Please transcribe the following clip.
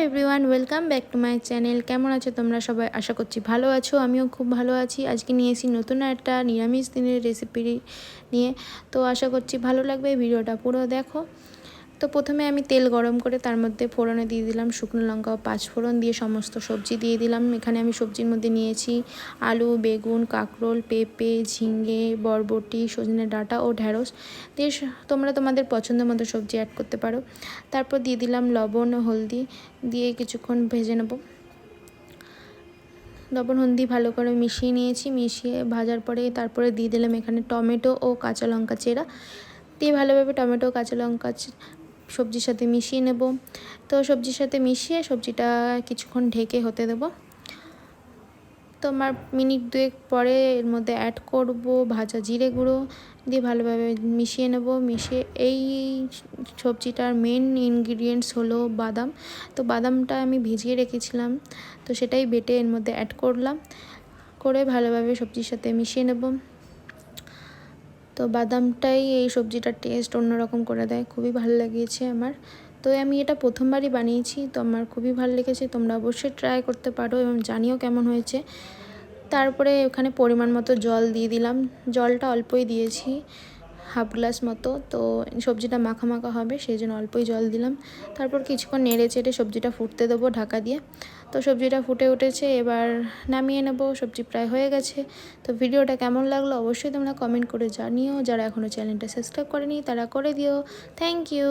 Everyone, welcome back to my channel. কেমন আছো তোমরা সবাই? আশা করছি ভালো আছো। আমিও খুব ভালো আছি। আজকে নিয়েছি নতুন একটা নিরামিষ দিনের রেসিপি নিয়ে। তো আশা করছি ভালো লাগবে, ভিডিওটা পুরো দেখো। তো প্রথমে আমি তেল গরম করে তার মধ্যে ফোড়নে দিয়ে দিলাম শুকনো লঙ্কা ও পাঁচফোড়ন দিয়ে সমস্ত সবজি দিয়ে দিলাম। এখানে আমি সবজির মধ্যে নিয়েছি আলু, বেগুন, কাঁকরোল, পেঁপে, ঝিঙে, বরবটি, সজনে ডাঁটা ও ঢ্যাঁড়স দিয়ে তোমরা তোমাদের পছন্দ মতো সবজি অ্যাড করতে পারো। তারপর দিয়ে দিলাম লবণ ও হলদি দিয়ে কিছুক্ষণ ভেজে নেব। লবণ হলদি ভালো করে মিশিয়ে নিয়েছি। মিশিয়ে ভাজার পরে তারপরে দিয়ে দিলাম এখানে টমেটো ও কাঁচা লঙ্কা চেরা দিয়ে ভালোভাবে টমেটো কাঁচা লঙ্কা সবজির সাথে মিশিয়ে নেব। তো সবজির সাথে মিশিয়ে সবজিটা কিছুক্ষণ ঢেকে হতে দেব। তো আমার মিনিট দুয়েক পরে এর মধ্যে অ্যাড করব ভাজা জিরে গুঁড়ো দিয়ে ভালোভাবে মিশিয়ে নেব। মিশিয়ে এই সবজিটার মেন ইনগ্রিডিয়েন্টস হলো বাদাম। তো বাদামটা আমি ভিজিয়ে রেখেছিলাম, তো সেটাই বেটে এর মধ্যে অ্যাড করলাম, করে ভালোভাবে সবজির সাথে মিশিয়ে নেব। তো বাদামটাই এই সবজিটার টেস্ট অন্যরকম করে দেয়, খুবই ভালো লেগেছে আমার। তো আমি এটা প্রথমবারই বানিয়েছি, তো আমার খুবই ভালো লেগেছে। তোমরা অবশ্যই ট্রাই করতে পারো এবং জানিও কেমন হয়েছে। তারপরে ওখানে পরিমাণ মতো জল দিয়ে দিলাম। জলটা অল্পই দিয়েছি, হাফ গ্লাস মতো। তো সবজিটা মাখা মাখা হবে সেই জন্য অল্পই জল দিলাম। তারপর কিছুক্ষণ নেড়ে চেড়ে সবজিটা ফুটতে দেবো ঢাকা দিয়ে। তো সবজিটা ফুটে উঠেছে, এবার নামিয়ে নেব। সবজি প্রায় হয়ে গেছে। তো ভিডিওটা কেমন লাগলো অবশ্যই তোমরা কমেন্ট করে জানিও। যারা এখনও চ্যানেলটা সাবস্ক্রাইব করেনি তারা করে দিও। Thank you.